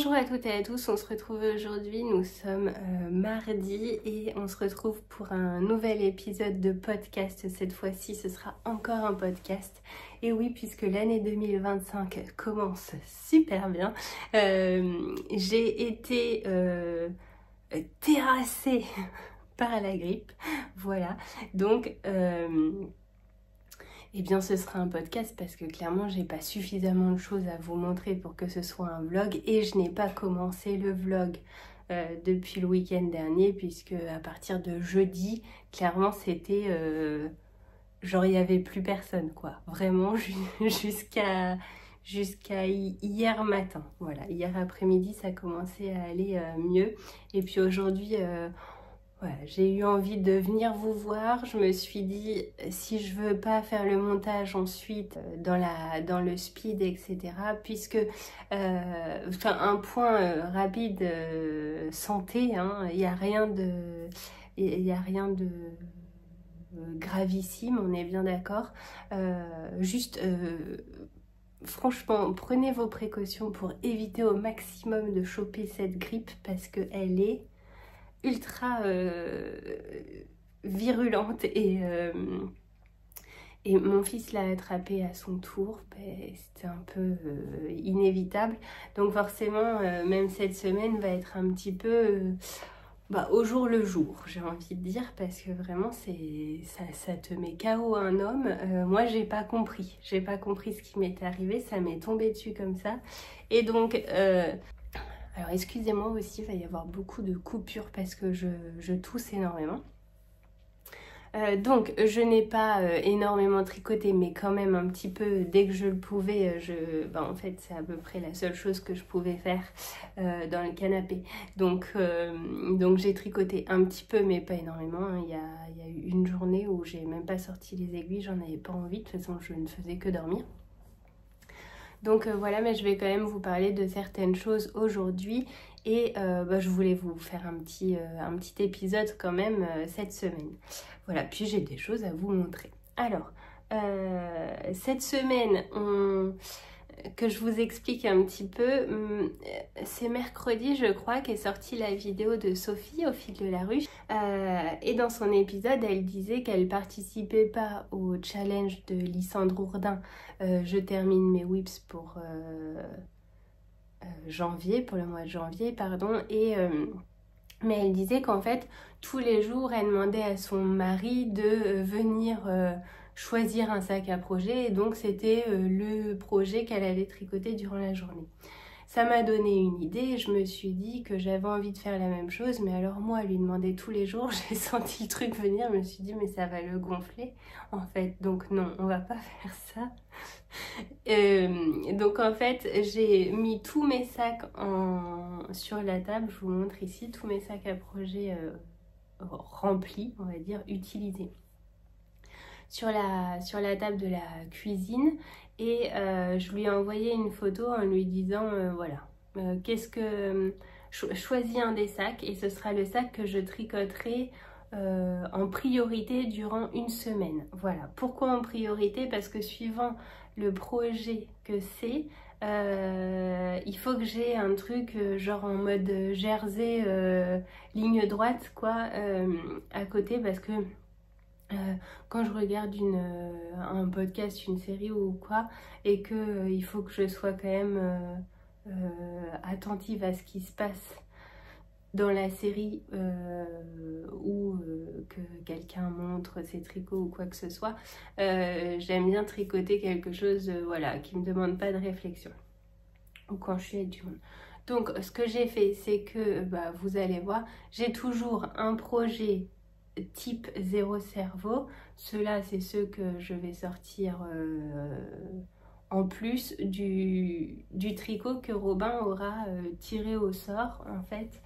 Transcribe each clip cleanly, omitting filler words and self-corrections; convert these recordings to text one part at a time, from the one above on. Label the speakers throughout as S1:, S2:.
S1: Bonjour à toutes et à tous, on se retrouve aujourd'hui, nous sommes mardi et on se retrouve pour un nouvel épisode de podcast. Cette fois-ci ce sera encore un podcast. Et oui, puisque l'année 2025 commence super bien, j'ai été terrassée par la grippe, voilà, donc eh bien ce sera un podcast parce que clairement j'ai pas suffisamment de choses à vous montrer pour que ce soit un vlog et je n'ai pas commencé le vlog depuis le week-end dernier puisque à partir de jeudi, clairement c'était genre il y avait plus personne quoi, vraiment jusqu'à hier matin, voilà, hier après-midi ça commençait à aller mieux et puis aujourd'hui voilà, j'ai eu envie de venir vous voir. Je me suis dit, si je veux pas faire le montage ensuite dans le speed, etc. Puisque, un point rapide, santé, hein, il n'y a rien de gravissime, on est bien d'accord. Franchement, prenez vos précautions pour éviter au maximum de choper cette grippe parce qu'elle est ultra virulente et mon fils l'a attrapée à son tour, c'était un peu inévitable, donc forcément même cette semaine va être un petit peu au jour le jour, j'ai envie de dire, parce que vraiment ça te met KO un homme. Moi j'ai pas compris ce qui m'est arrivé, ça m'est tombé dessus comme ça et donc alors excusez-moi aussi, il va y avoir beaucoup de coupures parce que je tousse énormément. Donc je n'ai pas énormément tricoté mais quand même un petit peu dès que je le pouvais, en fait c'est à peu près la seule chose que je pouvais faire dans le canapé. Donc j'ai tricoté un petit peu mais pas énormément, hein. Il y a eu une journée où j'ai même pas sorti les aiguilles, j'en avais pas envie, de toute façon je ne faisais que dormir. Donc voilà, mais je vais quand même vous parler de certaines choses aujourd'hui et je voulais vous faire un petit épisode quand même cette semaine. Voilà, puis j'ai des choses à vous montrer. Alors, cette semaine, que je vous explique un petit peu, c'est mercredi je crois qu'est sortie la vidéo de Sophie au fil de la ruche et dans son épisode elle disait qu'elle participait pas au challenge de Lysandre Ourdin je termine mes whips pour janvier, pour le mois de janvier pardon, et mais elle disait qu'en fait tous les jours elle demandait à son mari de venir choisir un sac à projet et donc c'était le projet qu'elle allait tricoter durant la journée. Ça m'a donné une idée et je me suis dit que j'avais envie de faire la même chose, mais alors moi, lui demander tous les jours, j'ai senti le truc venir, je me suis dit mais ça va le gonfler en fait, donc non, on va pas faire ça. Donc en fait, j'ai mis tous mes sacs sur la table, je vous montre ici, tous mes sacs à projet remplis, on va dire, utilisés. Sur la table de la cuisine et je lui ai envoyé une photo en lui disant voilà, choisis un des sacs et ce sera le sac que je tricoterai en priorité durant une semaine. Voilà, pourquoi en priorité? Parce que suivant le projet que c'est, il faut que j'ai un truc genre en mode jersey ligne droite quoi à côté, parce que quand je regarde un podcast, une série ou quoi, et que il faut que je sois quand même attentive à ce qui se passe dans la série ou que quelqu'un montre ses tricots ou quoi que ce soit, j'aime bien tricoter quelque chose voilà, qui ne me demande pas de réflexion, ou quand je suis avec du monde. Donc ce que j'ai fait, c'est que vous allez voir, j'ai toujours un projet type zéro cerveau. Ceux-là, c'est ceux que je vais sortir en plus du tricot que Robin aura tiré au sort en fait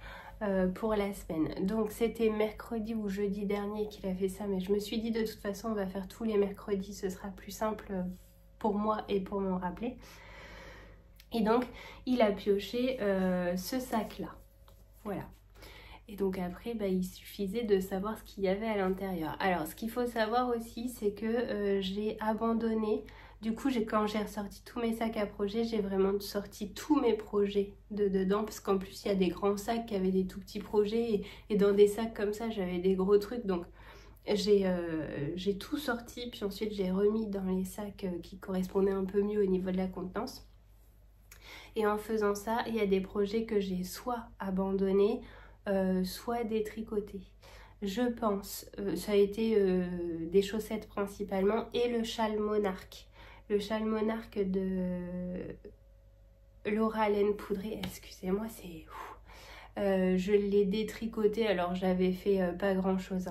S1: pour la semaine. Donc c'était mercredi ou jeudi dernier qu'il a fait ça, mais je me suis dit de toute façon on va faire tous les mercredis, ce sera plus simple pour moi et pour me rappeler. Et donc il a pioché ce sac là, voilà. Et donc après, il suffisait de savoir ce qu'il y avait à l'intérieur. Alors, ce qu'il faut savoir aussi, c'est que j'ai abandonné Du coup, quand j'ai ressorti tous mes sacs à projet, j'ai vraiment sorti tous mes projets de dedans, parce qu'en plus, il y a des grands sacs qui avaient des tout petits projets, et dans des sacs comme ça, j'avais des gros trucs, donc j'ai tout sorti, puis ensuite j'ai remis dans les sacs qui correspondaient un peu mieux au niveau de la contenance. Et en faisant ça, il y a des projets que j'ai soit abandonnés, soit détricotés. Je pense, ça a été des chaussettes principalement, et le châle monarque. Le châle monarque de Laura Laine Poudrée, excusez-moi, c'est... je l'ai détricoté, alors j'avais fait pas grand chose.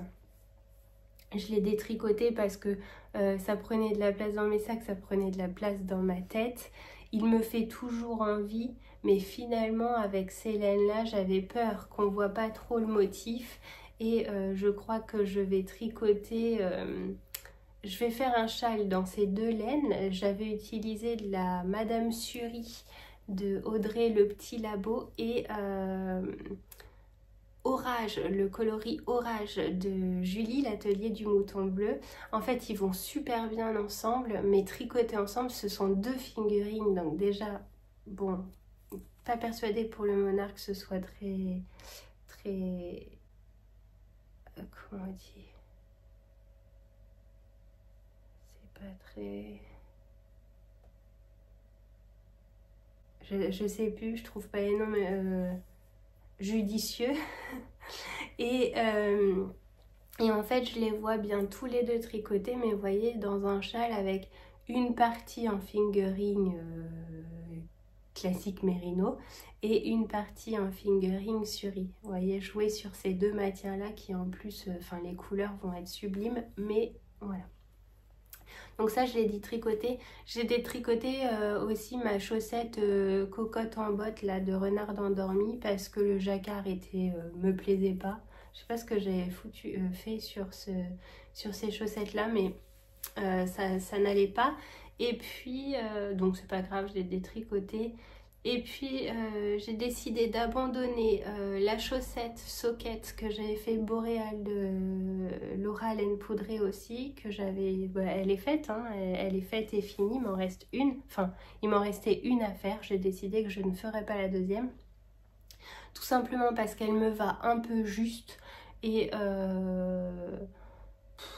S1: Je l'ai détricoté parce que ça prenait de la place dans mes sacs, ça prenait de la place dans ma tête. Il me fait toujours envie, mais finalement avec ces laines-là, j'avais peur qu'on voit pas trop le motif. Et je crois que je vais tricoter... je vais faire un châle dans ces deux laines. J'avais utilisé de la Madame Suri de Audrey Le Petit Labo et Orage, le coloris Orage de Julie, l'atelier du mouton bleu. En fait, ils vont super bien ensemble, mais tricotés ensemble, ce sont deux figurines. Donc déjà, bon, pas persuadée pour le monarque que ce soit très... comment on dit? C'est pas très... Je sais plus, je trouve pas les noms, mais judicieux. Et en fait, je les vois bien tous les deux tricotés, mais vous voyez, dans un châle avec une partie en fingering classique mérino et une partie en fingering suri. Vous voyez, jouer sur ces deux matières-là qui en plus, les couleurs vont être sublimes, mais voilà. Donc ça, je l'ai dit tricoté. J'ai détricoté aussi ma chaussette cocotte en botte là de renard endormi parce que le jacquard me plaisait pas. Je sais pas ce que j'ai fait sur ces chaussettes là, mais ça n'allait pas. Et puis, donc c'est pas grave, je l'ai détricoté. Et puis j'ai décidé d'abandonner la chaussette socket que j'avais fait Boréal de Laura Laine Poudrée aussi, que j'avais, elle est faite, hein, elle est faite et finie, il m'en reste une, il m'en restait une à faire. J'ai décidé que je ne ferais pas la deuxième, tout simplement parce qu'elle me va un peu juste et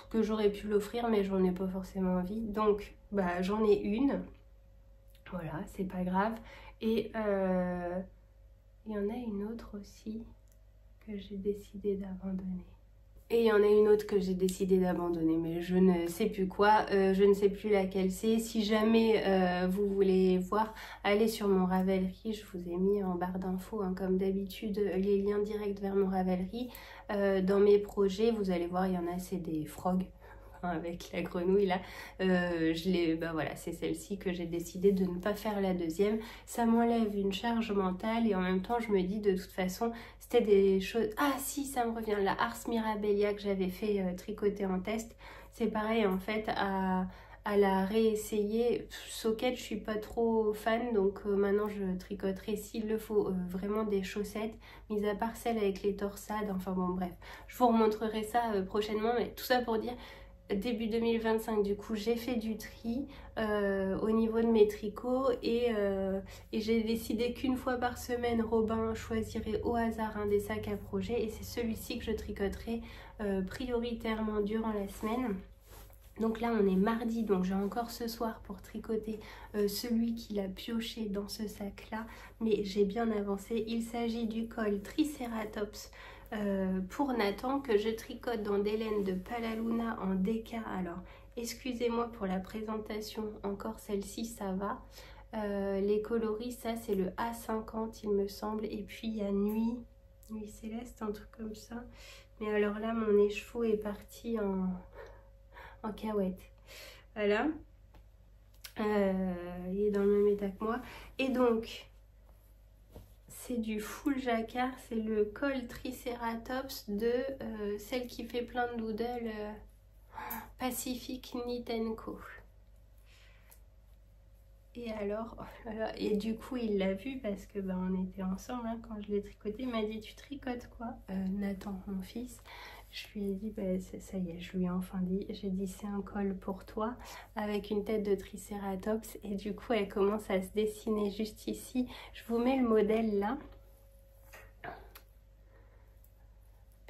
S1: que j'aurais pu l'offrir, mais j'en ai pas forcément envie, donc j'en ai une, voilà, c'est pas grave. Et il y en a une autre aussi que j'ai décidé d'abandonner. Et il y en a une autre que j'ai décidé d'abandonner, mais je ne sais plus quoi, je ne sais plus laquelle c'est. Si jamais vous voulez voir, allez sur mon Ravelry, je vous ai mis en barre d'infos, hein, comme d'habitude, les liens directs vers mon Ravelry. Dans mes projets, vous allez voir, il y en a, c'est des frogs. Avec la grenouille là, voilà, c'est celle-ci que j'ai décidé de ne pas faire la deuxième. Ça m'enlève une charge mentale et en même temps je me dis de toute façon c'était des choses... Ah si, ça me revient, la Ars Mirabilia que j'avais fait tricoter en test, c'est pareil en fait, à la réessayer. Socket, je suis pas trop fan, donc maintenant je tricoterai s'il le faut vraiment des chaussettes, mis à part celles avec les torsades, enfin bon bref, je vous remontrerai ça prochainement, mais tout ça pour dire... Début 2025, du coup, j'ai fait du tri au niveau de mes tricots et j'ai décidé qu'une fois par semaine, Robin choisirait au hasard un des sacs à projet et c'est celui-ci que je tricoterai prioritairement durant la semaine. Donc là, on est mardi, donc j'ai encore ce soir pour tricoter celui qu'il a pioché dans ce sac-là, mais j'ai bien avancé. Il s'agit du col Triceratops pour Nathan que je tricote dans des laines de Palaluna en DK. Alors excusez-moi pour la présentation, encore celle-ci ça va. Les coloris, ça c'est le A50 il me semble, et puis il y a Nuit Céleste, un truc comme ça. Mais alors là mon écheveau est parti en cahuète. Voilà. Il est dans le même état que moi. Et donc c'est du full jacquard, c'est le col Triceratops de celle qui fait plein de doodles, Pacific Knit & Co. Et alors, oh là là, et du coup il l'a vu parce que on était ensemble hein, quand je l'ai tricoté. Il m'a dit tu tricotes quoi Nathan, mon fils. Je lui ai dit, bah, ça y est, je lui ai enfin dit, j'ai dit c'est un col pour toi avec une tête de tricératops et du coup elle commence à se dessiner juste ici. Je vous mets le modèle là.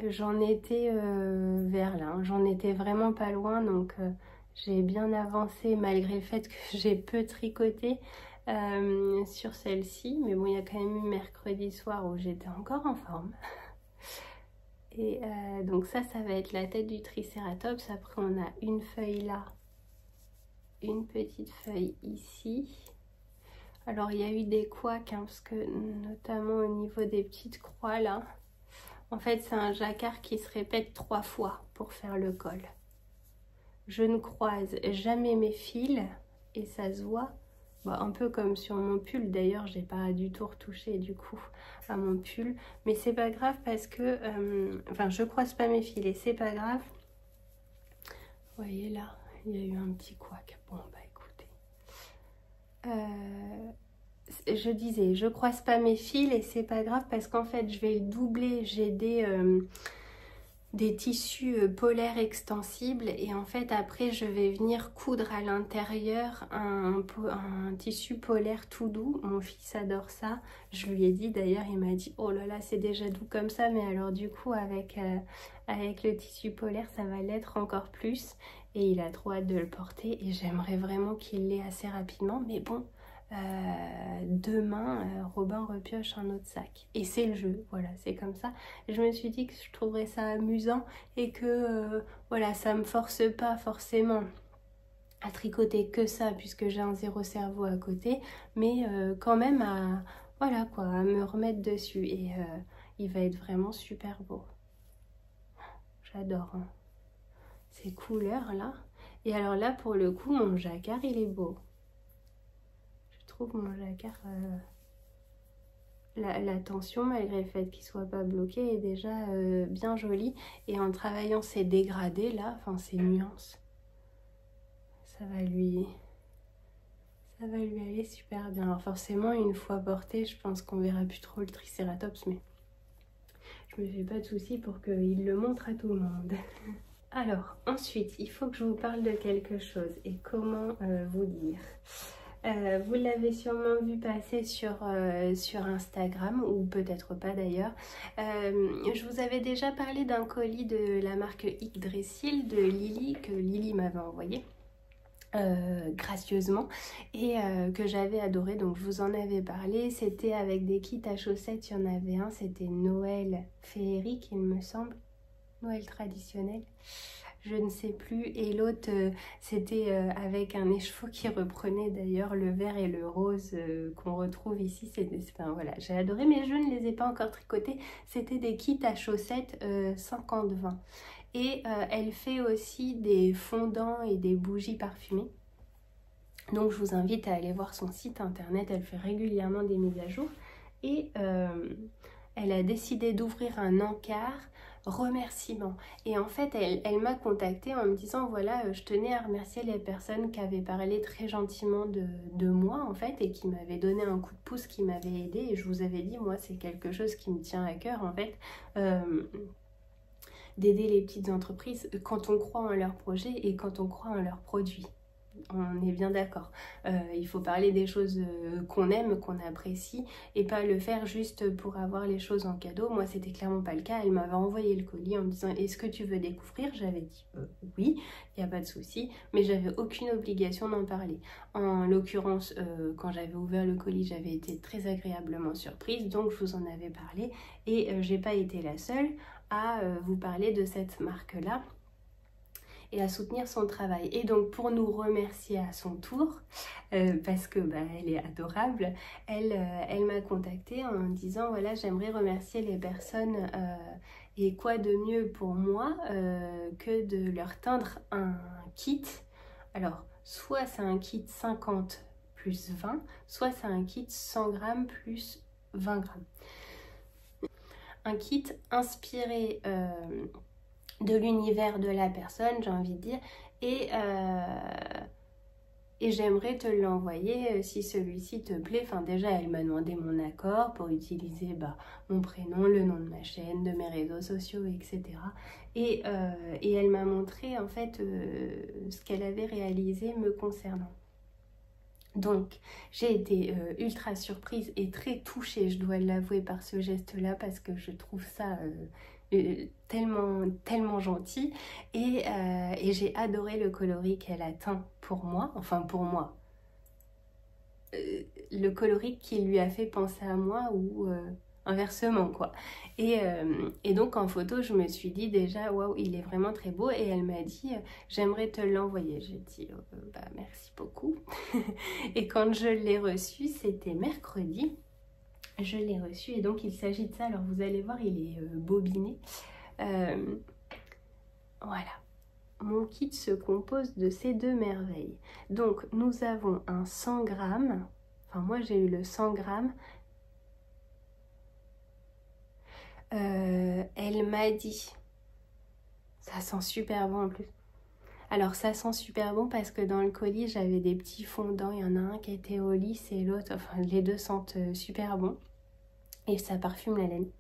S1: J'en étais vers là, hein. J'en étais vraiment pas loin, donc j'ai bien avancé malgré le fait que j'ai peu tricoté sur celle-ci. Mais bon, il y a quand même eu mercredi soir où j'étais encore en forme. Et donc ça va être la tête du tricératops. Après, on a une feuille là, une petite feuille ici. Alors, il y a eu des couacs, hein, parce que notamment au niveau des petites croix là, en fait, c'est un jacquard qui se répète 3 fois pour faire le col. Je ne croise jamais mes fils et ça se voit. Bon, un peu comme sur mon pull, d'ailleurs, j'ai pas du tout retouché du coup à mon pull. Mais c'est pas grave parce que, enfin, je croise pas mes fils et c'est pas grave. Vous voyez là, il y a eu un petit couac. Bon, bah écoutez. Je disais, je croise pas mes fils et c'est pas grave parce qu'en fait je vais le doubler. J'ai des tissus polaires extensibles et en fait après je vais venir coudre à l'intérieur un tissu polaire tout doux. Mon fils adore ça. Je lui ai dit d'ailleurs, il m'a dit oh là là c'est déjà doux comme ça, mais alors du coup avec le tissu polaire ça va l'être encore plus et il a trop hâte de le porter et j'aimerais vraiment qu'il l'ait assez rapidement, mais bon. Demain, Robin repioche un autre sac. Et c'est le jeu, voilà, c'est comme ça. Je me suis dit que je trouverais ça amusant et que, voilà, ça me force pas forcément à tricoter que ça, puisque j'ai un zéro cerveau à côté, mais quand même à, voilà quoi, à me remettre dessus. Et il va être vraiment super beau. J'adore, hein, ces couleurs-là. Et alors là, pour le coup, mon jacquard, il est beau. Mon jacquard, la tension malgré le fait qu'il soit pas bloqué est déjà bien jolie et en travaillant ces dégradés là, enfin ces nuances, ça va lui aller super bien. Alors forcément une fois porté je pense qu'on verra plus trop le tricératops, mais je me fais pas de soucis pour qu'il le montre à tout le monde. Alors ensuite il faut que je vous parle de quelque chose et comment vous dire. Vous l'avez sûrement vu passer sur Instagram, ou peut-être pas d'ailleurs. Je vous avais déjà parlé d'un colis de la marque Yggdrasil de Lily, que Lily m'avait envoyé gracieusement et que j'avais adoré, donc je vous en avais parlé. C'était avec des kits à chaussettes, il y en avait un, c'était Noël féerique il me semble, Noël traditionnel. Je ne sais plus, et l'autre c'était avec un écheveau qui reprenait d'ailleurs le vert et le rose qu'on retrouve ici. Enfin, voilà, j'ai adoré, mais je ne les ai pas encore tricotés. C'était des kits à chaussettes 50-20 et elle fait aussi des fondants et des bougies parfumées. Donc je vous invite à aller voir son site internet, elle fait régulièrement des mises à jour et elle a décidé d'ouvrir un encart remerciement. Et en fait, elle m'a contactée en me disant voilà, je tenais à remercier les personnes qui avaient parlé très gentiment de moi en fait et qui m'avaient donné un coup de pouce, qui m'avaient aidé. Et je vous avais dit, moi, c'est quelque chose qui me tient à cœur en fait. D'aider les petites entreprises quand on croit en leur projet et quand on croit en leurs produits. On est bien d'accord. Il faut parler des choses qu'on aime, qu'on apprécie et pas le faire juste pour avoir les choses en cadeau. Moi, c'était clairement pas le cas. Elle m'avait envoyé le colis en me disant est-ce que tu veux découvrir? J'avais dit oui, il n'y a pas de souci, mais j'avais aucune obligation d'en parler. En l'occurrence, quand j'avais ouvert le colis, j'avais été très agréablement surprise, donc je vous en avais parlé et j'ai pas été la seule à vous parler de cette marque-là et à soutenir son travail. Et donc pour nous remercier à son tour, parce que bah, elle est adorable, elle m'a contactée en me disant voilà, j'aimerais remercier les personnes et quoi de mieux pour moi que de leur teindre un kit. Alors soit c'est un kit 50 plus 20, soit c'est un kit 100 grammes plus 20 grammes. Un kit inspiré de l'univers de la personne, j'ai envie de dire, et et j'aimerais te l'envoyer si celui-ci te plaît. Enfin déjà elle m'a demandé mon accord pour utiliser mon prénom, le nom de ma chaîne, de mes réseaux sociaux, etc. Et elle m'a montré en fait ce qu'elle avait réalisé me concernant. Donc, j'ai été ultra surprise et très touchée, je dois l'avouer, par ce geste-là parce que je trouve ça tellement gentil. Et j'ai adoré le coloris qu'elle a teint pour moi, enfin pour moi. Le coloris qui lui a fait penser à moi ou inversement quoi. Et donc en photo je me suis dit déjà waouh il est vraiment très beau et elle m'a dit j'aimerais te l'envoyer. J'ai dit merci beaucoup. Et quand je l'ai reçu c'était mercredi, je l'ai reçu et donc il s'agit de ça. Alors vous allez voir il est bobiné. Voilà. Mon kit se compose de ces deux merveilles. Donc nous avons un 100 grammes, enfin moi j'ai eu le 100 grammes. Elle m'a dit, ça sent super bon en plus. Alors ça sent super bon parce que dans le colis j'avais des petits fondants, il y en a un qui était au lys et l'autre, enfin les deux sentent super bon. Et ça parfume la laine.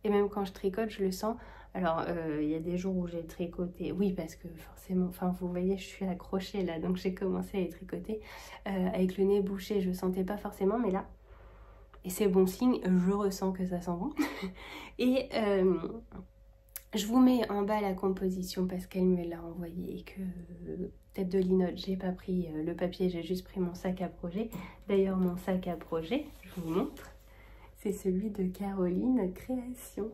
S1: Et même quand je tricote je le sens. Alors, il y a des jours où j'ai tricoté, oui, parce que forcément, enfin, vous voyez, je suis accrochée là, donc j'ai commencé à les tricoter. Avec le nez bouché, je ne sentais pas forcément, mais là, et c'est bon signe, je ressens que ça sent bon. Et je vous mets en bas la composition parce qu'elle me l'a envoyé et que, tête de linotte, j'ai pas pris le papier, j'ai juste pris mon sac à projet. D'ailleurs, mon sac à projet, je vous montre. C'est celui de Caroline Création.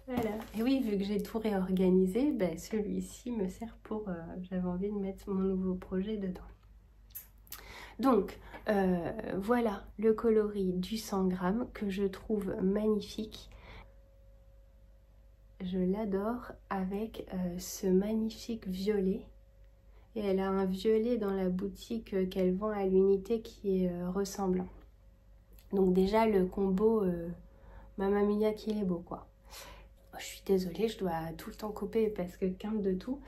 S1: Voilà. Et oui, vu que j'ai tout réorganisé, celui-ci me sert pour... j'avais envie de mettre mon nouveau projet dedans. Donc, voilà le coloris du 100 grammes que je trouve magnifique. Je l'adore avec ce magnifique violet. Et elle a un violet dans la boutique qu'elle vend à l'unité qui est ressemblant. Donc déjà le combo Mamma Mia qu'il est beau quoi. Oh, je suis désolée, je dois tout le temps couper parce que quinte de tout.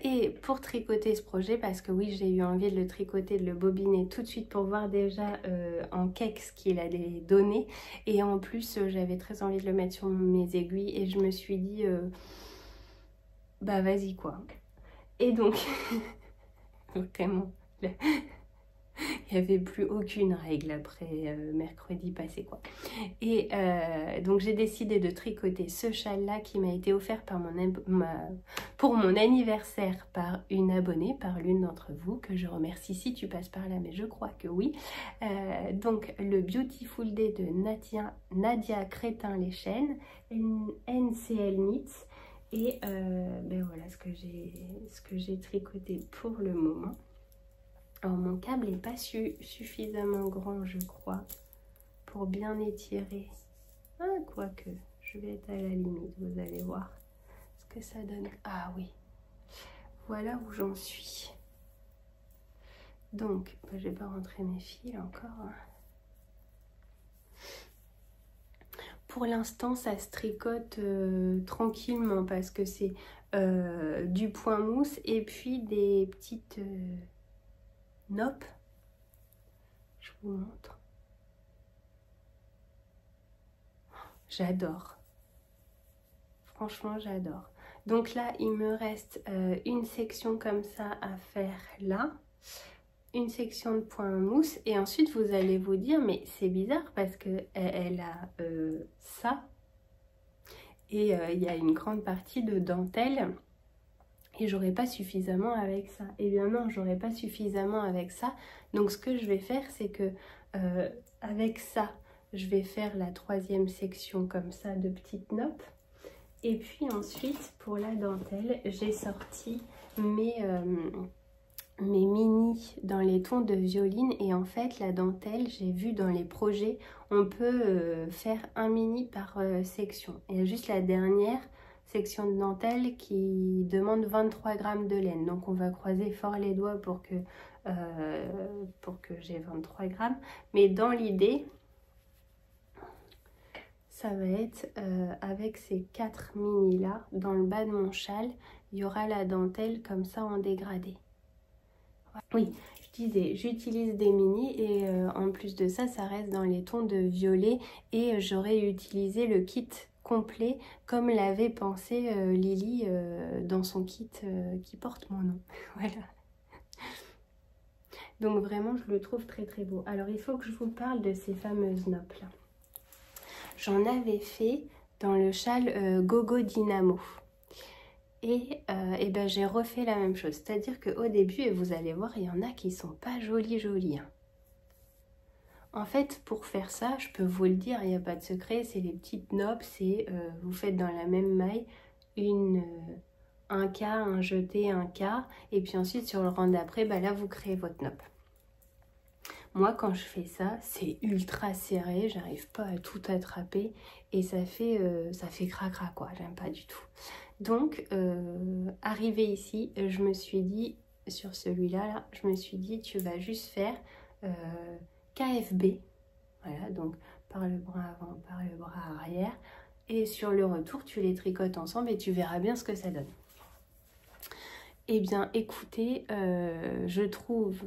S1: Et pour tricoter ce projet, parce que oui j'ai eu envie de le tricoter, de le bobiner tout de suite pour voir déjà en cake ce qu'il allait donner. Et en plus j'avais très envie de le mettre sur mes aiguilles et je me suis dit vas-y quoi. Et donc vraiment... Il n'y avait plus aucune règle après mercredi passé quoi. Et donc j'ai décidé de tricoter ce châle là qui m'a été offert par pour mon anniversaire par une abonnée, par l'une d'entre vous que je remercie si tu passes par là, mais je crois que oui. Donc le Beautiful Day de Nadia Crétin-Lechaine, NCL Knits. Et voilà ce que j'ai tricoté pour le moment. Alors mon câble n'est pas suffisamment grand je crois pour bien étirer. Ah quoique, je vais être à la limite, vous allez voir ce que ça donne. Ah oui, voilà où j'en suis. Donc, je vais pas rentrer mes fils encore. Pour l'instant ça se tricote tranquillement parce que c'est du point mousse et puis des petites... Nope, je vous montre. J'adore. Franchement, j'adore. Donc là, il me reste une section comme ça à faire là. Une section de point mousse. Et ensuite, vous allez vous dire, mais c'est bizarre parce que elle a ça. Et il y a une grande partie de dentelle. Et j'aurais pas suffisamment avec ça. Et bien non, j'aurais pas suffisamment avec ça. Donc ce que je vais faire, c'est que avec ça, je vais faire la troisième section comme ça de petites noppes. Et puis ensuite, pour la dentelle, j'ai sorti mes mini dans les tons de violine. Et en fait, la dentelle, j'ai vu dans les projets, on peut faire un mini par section. Et juste la dernière section de dentelle qui demande 23 grammes de laine. Donc on va croiser fort les doigts pour que j'ai 23 grammes. Mais dans l'idée, ça va être avec ces 4 mini là, dans le bas de mon châle, il y aura la dentelle comme ça en dégradé. Oui, je disais, j'utilise des mini et en plus de ça, ça reste dans les tons de violet et j'aurais utilisé le kit complet comme l'avait pensé Lily dans son kit qui porte mon nom. Voilà. Donc vraiment, je le trouve très très beau. Alors, il faut que je vous parle de ces fameuses noppes là. J'en avais fait dans le châle Gogo Dynamo. Et ben, j'ai refait la même chose. C'est-à-dire qu'au début, et vous allez voir, il y en a qui sont pas jolies. Hein. En fait, pour faire ça, je peux vous le dire, il n'y a pas de secret, c'est les petites noppes. C'est vous faites dans la même maille un quart, un jeté, un quart. Et puis ensuite, sur le rang d'après, ben là, vous créez votre noppe. Moi, quand je fais ça, c'est ultra serré, j'arrive pas à tout attraper et ça fait cracra quoi, j'aime pas du tout. Donc, arrivé ici, je me suis dit, sur celui-là, là, je me suis dit, tu vas juste faire KFB, voilà, donc par le bras avant, par le bras arrière, et sur le retour, tu les tricotes ensemble et tu verras bien ce que ça donne. Eh bien, écoutez, je trouve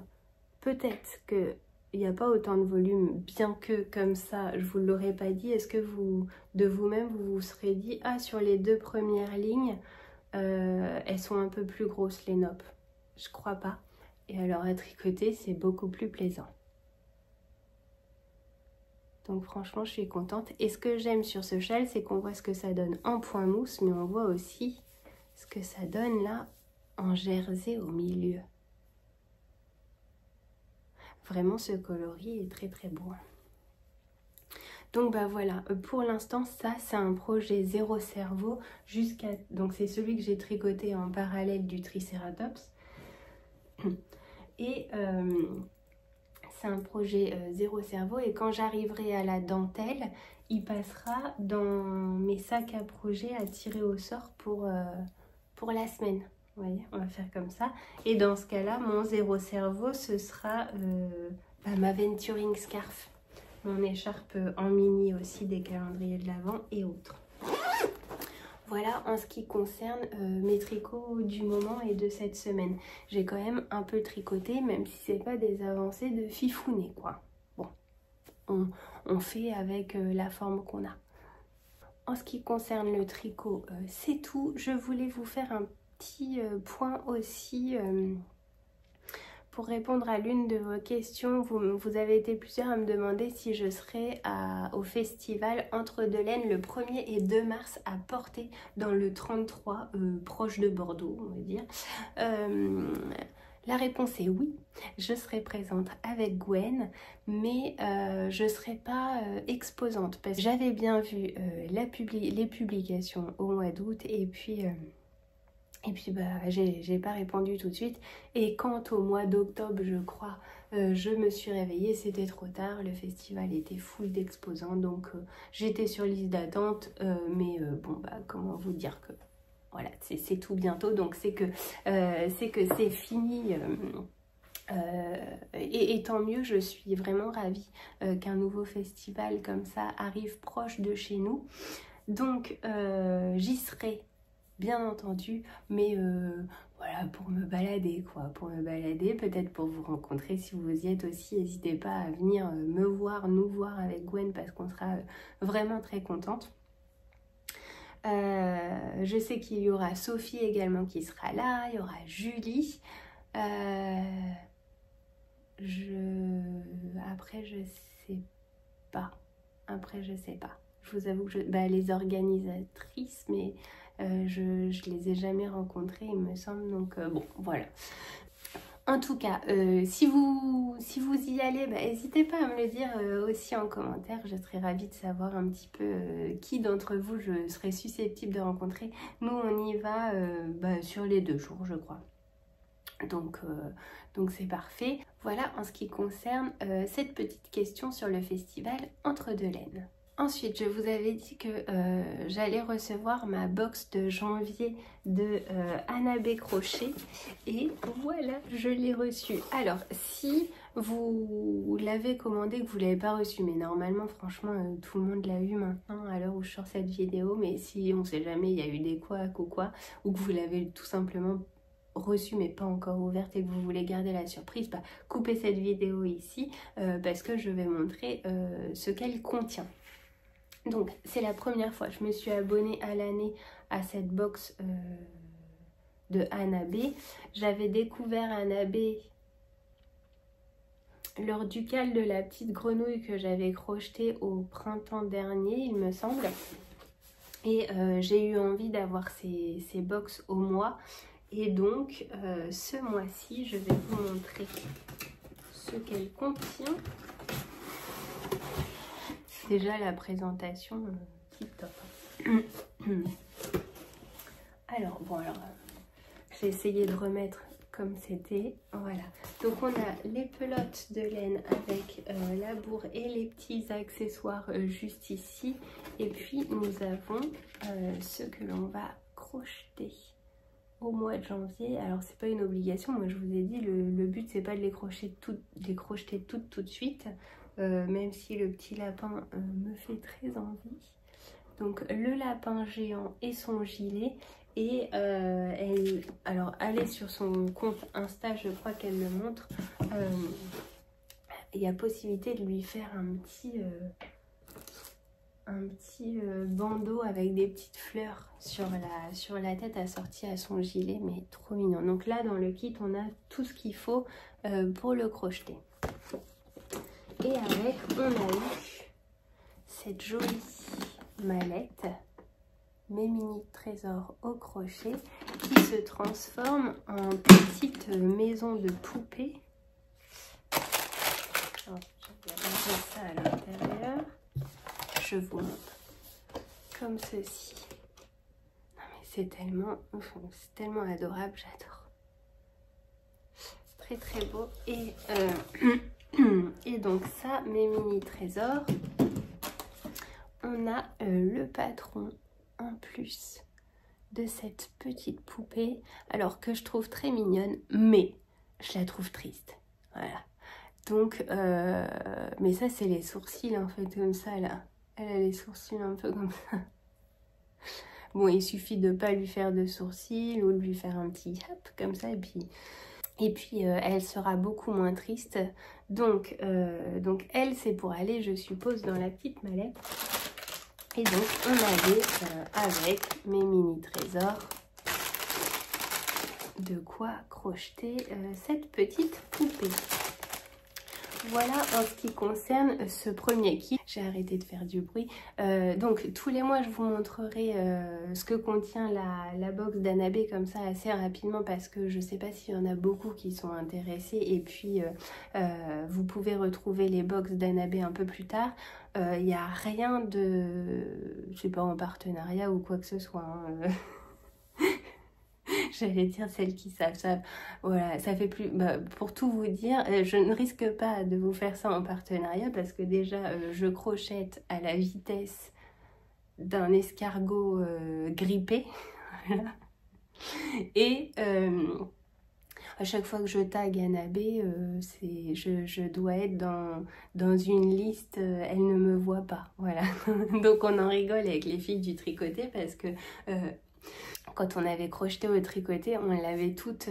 S1: peut-être que il n'y a pas autant de volume, bien que comme ça, je vous l'aurais pas dit. Est-ce que vous, de vous-même, vous vous serez dit, ah, sur les 2 premières lignes, elles sont un peu plus grosses les noppes? Je crois pas. Et alors à tricoter, c'est beaucoup plus plaisant. Donc franchement, je suis contente. Et ce que j'aime sur ce châle, c'est qu'on voit ce que ça donne en point mousse, mais on voit aussi ce que ça donne là en jersey au milieu. Vraiment, ce coloris est très très beau. Donc bah voilà, pour l'instant, ça c'est un projet zéro cerveau jusqu'à... Donc c'est celui que j'ai tricoté en parallèle du Triceratops. Et c'est un projet zéro cerveau. Et quand j'arriverai à la dentelle, il passera dans mes sacs à projet à tirer au sort pour la semaine. Vous voyez, on va faire comme ça. Et dans ce cas-là, mon zéro cerveau, ce sera ma Venturing Scarf. Mon écharpe en mini aussi des calendriers de l'Avent et autres. Voilà en ce qui concerne mes tricots du moment et de cette semaine. J'ai quand même un peu tricoté, même si c'est pas des avancées de fifounet, quoi. Bon, on fait avec la forme qu'on a. En ce qui concerne le tricot, c'est tout. Je voulais vous faire un petit point aussi pour répondre à l'une de vos questions. Vous avez été plusieurs à me demander si je serais au festival Entre deux laines le 1er et 2 mars à Portet dans le 33, proche de Bordeaux, on va dire. La réponse est oui, je serai présente avec Gwen, mais je ne serai pas exposante parce que j'avais bien vu les publications au mois d'août et puis bah, j'ai pas répondu tout de suite. Et quant au mois d'octobre, je crois, je me suis réveillée, c'était trop tard, le festival était full d'exposants, donc j'étais sur liste d'attente, mais bon, bah comment vous dire que voilà, c'est tout bientôt, donc c'est que c'est fini. Et tant mieux, je suis vraiment ravie qu'un nouveau festival comme ça arrive proche de chez nous. Donc j'y serai bien entendu, mais voilà, pour me balader quoi, pour me balader, peut-être pour vous rencontrer si vous y êtes aussi. N'hésitez pas à venir me voir, nous voir avec Gwen parce qu'on sera vraiment très contente. Je sais qu'il y aura Sophie également qui sera là, il y aura Julie. Après je sais pas. Je vous avoue que les organisatrices, mais je les ai jamais rencontrées, il me semble. Donc bon, voilà. En tout cas, si vous y allez, n'hésitez pas à me le dire aussi en commentaire. Je serais ravie de savoir un petit peu qui d'entre vous je serais susceptible de rencontrer. Nous, on y va sur les 2 jours, je crois. Donc c'est parfait. Voilà en ce qui concerne cette petite question sur le festival Entre deux laines. Ensuite, je vous avais dit que j'allais recevoir ma box de janvier de Anna B Crochet et voilà, je l'ai reçue. Alors, si vous l'avez commandé que vous ne l'avez pas reçu, mais normalement, franchement, tout le monde l'a eu maintenant à l'heure où je sors cette vidéo, mais si on ne sait jamais, il y a eu des couacs ou quoi, ou que vous l'avez tout simplement reçue mais pas encore ouverte et que vous voulez garder la surprise, bah, coupez cette vidéo ici parce que je vais montrer ce qu'elle contient. Donc c'est la première fois, je me suis abonnée à l'année à cette box de Annabé. J'avais découvert Annabé lors du cal de la petite grenouille que j'avais crocheté au printemps dernier, il me semble. Et j'ai eu envie d'avoir ces box au mois. Et donc, ce mois-ci, je vais vous montrer ce qu'elle contient. Déjà, la présentation, tip top. Alors, bon, j'ai essayé de remettre comme c'était. Voilà. Donc, on a les pelotes de laine avec la bourre et les petits accessoires juste ici. Et puis, nous avons ce que l'on va crocheter au mois de janvier. Alors c'est pas une obligation, moi je vous ai dit le but c'est pas de les crocheter toutes tout de suite, même si le petit lapin me fait très envie. Donc le lapin géant et son gilet, et alors allez sur son compte Insta, je crois qu'elle le montre, il y a possibilité de lui faire un petit bandeau avec des petites fleurs sur la tête assortie à son gilet, mais trop mignon. Donc là dans le kit on a tout ce qu'il faut pour le crocheter. Et avec on a eu cette jolie mallette Mes Mini Trésors au crochet qui se transforme en petite maison de poupée. Oh, je vais mettre ça à l'intérieur. Je vous montre comme ceci. Non mais c'est tellement adorable, j'adore. Très très beau. Et donc ça, Mes Mini Trésors, on a le patron en plus de cette petite poupée, alors que je trouve très mignonne, mais je la trouve triste. Voilà. Donc, mais ça c'est les sourcils en fait, comme ça là. Elle a les sourcils un peu comme ça. Bon, il suffit de pas lui faire de sourcils ou de lui faire un petit hop comme ça, et puis elle sera beaucoup moins triste. Donc elle, c'est pour aller, je suppose, dans la petite mallette. Et donc on avait avec Mes Mini Trésors de quoi crocheter cette petite poupée. Voilà en ce qui concerne ce premier kit. J'ai arrêté de faire du bruit. Donc tous les mois je vous montrerai ce que contient la box d'Annabé comme ça assez rapidement, parce que je sais pas s'il y en a beaucoup qui sont intéressés, et puis vous pouvez retrouver les box d'Annabé un peu plus tard. Il n'y a rien de, je sais pas, en partenariat ou quoi que ce soit, hein. J'allais dire celles qui savent, ça, voilà, ça fait plus, bah, pour tout vous dire, je ne risque pas de vous faire ça en partenariat, parce que déjà je crochette à la vitesse d'un escargot grippé, voilà. Et à chaque fois que je tag Annabé, je dois être dans une liste, elle ne me voit pas, voilà. Donc on en rigole avec les filles du tricoté, parce que quand on avait crocheté au tricoté, on l'avait toutes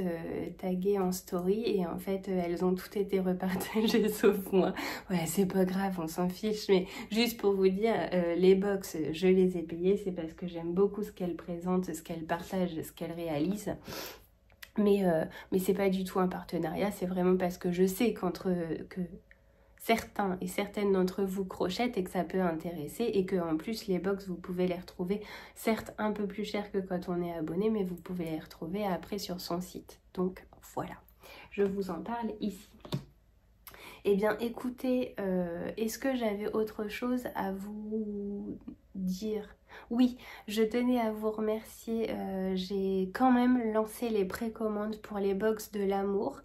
S1: taguées en story, et en fait elles ont toutes été repartagées sauf moi. Ouais, c'est pas grave, on s'en fiche, mais juste pour vous dire, les box, je les ai payées, c'est parce que j'aime beaucoup ce qu'elles présentent, ce qu'elles partagent, ce qu'elles réalisent. Mais c'est pas du tout un partenariat, c'est vraiment parce que je sais que certains et certaines d'entre vous crochettent et que ça peut intéresser, et que en plus les box vous pouvez les retrouver certes un peu plus cher que quand on est abonné, mais vous pouvez les retrouver après sur son site. Donc voilà, je vous en parle ici. Eh bien écoutez, est-ce que j'avais autre chose à vous dire? Oui, je tenais à vous remercier, j'ai quand même lancé les précommandes pour les box de l'amour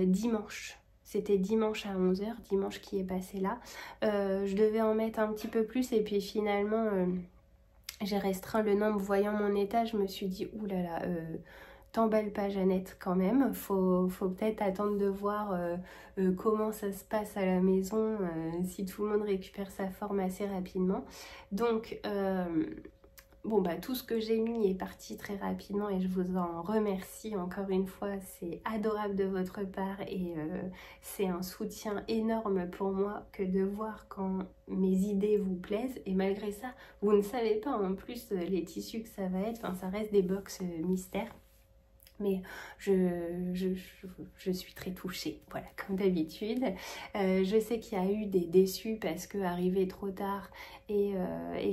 S1: dimanche. C'était dimanche à 11 h, dimanche qui est passé là. Je devais en mettre un petit peu plus, et puis finalement j'ai restreint le nombre. Voyant mon état, je me suis dit oulala, t'emballe pas Jeannette quand même, faut peut-être attendre de voir comment ça se passe à la maison, si tout le monde récupère sa forme assez rapidement. Donc bon bah tout ce que j'ai mis est parti très rapidement et je vous en remercie encore une fois, c'est adorable de votre part et c'est un soutien énorme pour moi que de voir quand mes idées vous plaisent et malgré ça, vous ne savez pas en plus les tissus que ça va être, enfin ça reste des box mystères. Mais je suis très touchée, voilà, comme d'habitude. Je sais qu'il y a eu des déçus parce que arrivé trop tard et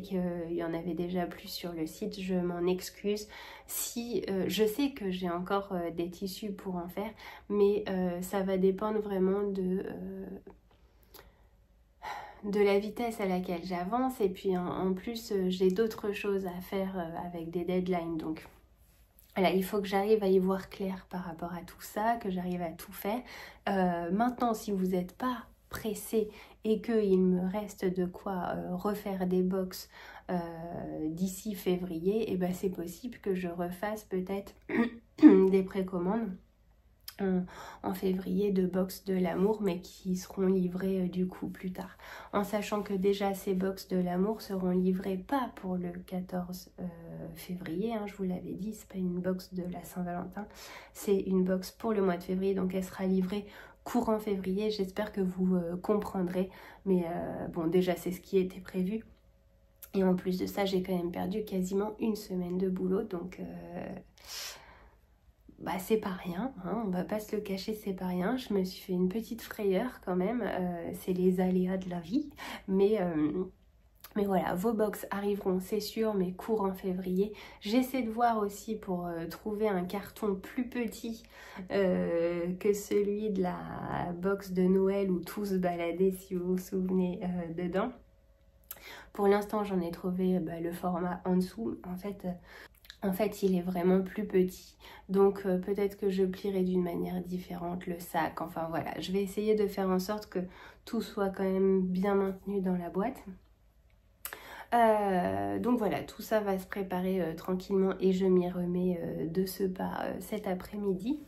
S1: qu'il y en avait déjà plus sur le site, je m'en excuse. Si je sais que j'ai encore des tissus pour en faire, mais ça va dépendre vraiment de la vitesse à laquelle j'avance. Et puis en plus, j'ai d'autres choses à faire avec des deadlines, donc... Voilà, il faut que j'arrive à y voir clair par rapport à tout ça, que j'arrive à tout faire. Maintenant, si vous n'êtes pas pressé et qu'il me reste de quoi refaire des box d'ici février, et ben c'est possible que je refasse peut-être des précommandes en février de box de l'amour, mais qui seront livrées du coup plus tard, en sachant que déjà ces box de l'amour seront livrées pas pour le 14 février, hein, je vous l'avais dit, c'est pas une box de la Saint-Valentin, c'est une box pour le mois de février, donc elle sera livrée courant février. J'espère que vous comprendrez, mais bon, déjà c'est ce qui était prévu, et en plus de ça j'ai quand même perdu quasiment une semaine de boulot, donc bah c'est pas rien, hein, on va pas se le cacher, c'est pas rien. Je me suis fait une petite frayeur quand même, c'est les aléas de la vie, mais voilà, vos box arriveront, c'est sûr, mais courant février. J'essaie de voir aussi pour trouver un carton plus petit que celui de la box de Noël où tout se baladait, si vous vous souvenez, dedans. Pour l'instant, j'en ai trouvé le format en dessous. En fait, il est vraiment plus petit, donc peut-être que je plierai d'une manière différente le sac. Enfin voilà, je vais essayer de faire en sorte que tout soit quand même bien maintenu dans la boîte. Donc voilà, tout ça va se préparer tranquillement et je m'y remets de ce pas cet après-midi.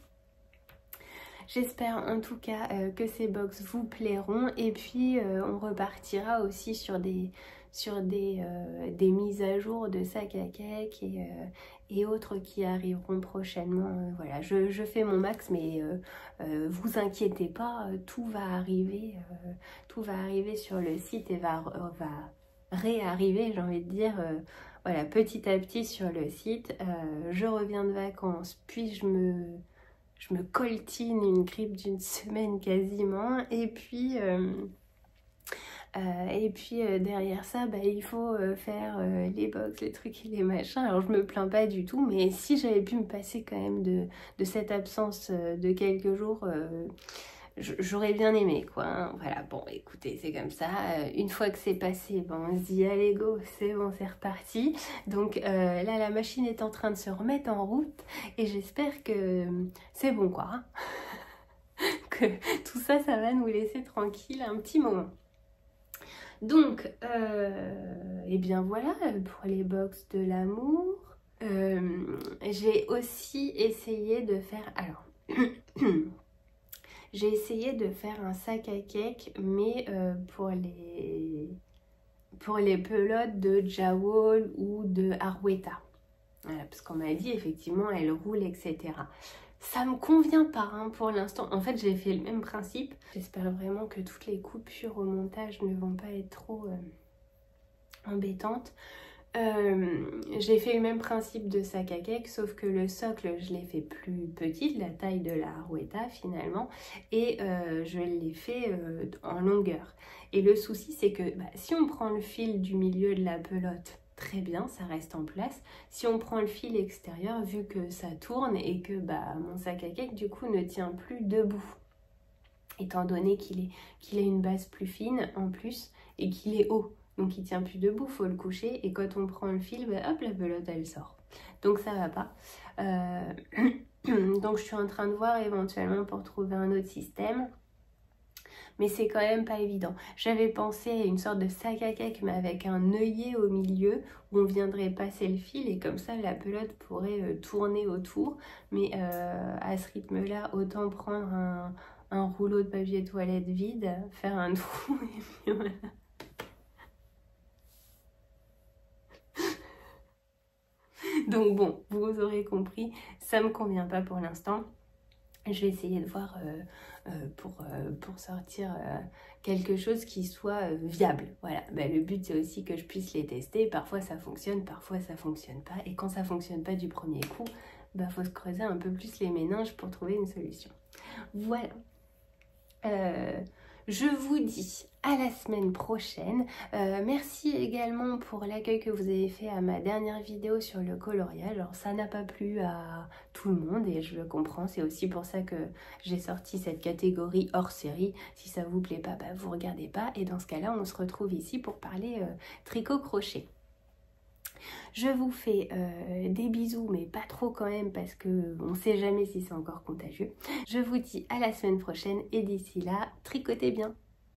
S1: J'espère en tout cas que ces box vous plairont et puis on repartira aussi sur des mises à jour de sac à cake et autres qui arriveront prochainement. Voilà, je fais mon max, mais vous inquiétez pas, tout va arriver sur le site et va réarriver, j'ai envie de dire, voilà, petit à petit sur le site. Je reviens de vacances, puis je me coltine une grippe d'une semaine quasiment, et puis derrière ça, il faut faire les box, les trucs et les machins. Alors je me plains pas du tout, mais si j'avais pu me passer quand même de cette absence de quelques jours, j'aurais bien aimé quoi, hein. Voilà, bon écoutez, c'est comme ça, une fois que c'est passé, on se dit allez go, c'est bon, c'est reparti. Donc là la machine est en train de se remettre en route et j'espère que c'est bon quoi, hein. Que tout ça, ça va nous laisser tranquille un petit moment. Donc et bien voilà pour les box de l'amour. J'ai aussi essayé de faire, alors j'ai essayé de faire un sac à cake, mais pour les pelotes de Jawol ou de Arweta. Voilà, parce qu'on m'a dit effectivement elle roule, etc. Ça me convient pas hein, pour l'instant. En fait, j'ai fait le même principe. J'espère vraiment que toutes les coupures au montage ne vont pas être trop embêtantes. J'ai fait le même principe de sac à cake, sauf que le socle, je l'ai fait plus petit, de la taille de la Arweta finalement, et je l'ai fait en longueur. Et le souci, c'est que si on prend le fil du milieu de la pelote, très bien, ça reste en place. Si on prend le fil extérieur, vu que ça tourne et que mon sac à cake du coup ne tient plus debout, étant donné qu'il a une base plus fine en plus et qu'il est haut, donc il tient plus debout, faut le coucher et quand on prend le fil, hop, la pelote elle sort. Donc ça va pas. Donc je suis en train de voir éventuellement pour trouver un autre système. Mais c'est quand même pas évident. J'avais pensé à une sorte de sac à cake mais avec un œillet au milieu où on viendrait passer le fil et comme ça la pelote pourrait tourner autour. Mais à ce rythme-là, autant prendre un rouleau de papier toilette vide, faire un trou et puis voilà. Donc bon, vous aurez compris, ça me convient pas pour l'instant. Je vais essayer de voir pour sortir quelque chose qui soit viable. Voilà, ben, le but c'est aussi que je puisse les tester. Parfois ça fonctionne, parfois ça fonctionne pas. Et quand ça fonctionne pas du premier coup, ben, faut se creuser un peu plus les méninges pour trouver une solution. Voilà. Je vous dis à la semaine prochaine. Merci également pour l'accueil que vous avez fait à ma dernière vidéo sur le coloriage. Alors ça n'a pas plu à tout le monde et je le comprends. C'est aussi pour ça que j'ai sorti cette catégorie hors série. Si ça vous plaît pas, bah, vous regardez pas. Et dans ce cas-là, on se retrouve ici pour parler tricot-crochet. Je vous fais des bisous, mais pas trop quand même parce que on sait jamais si c'est encore contagieux. Je vous dis à la semaine prochaine et d'ici là, tricotez bien.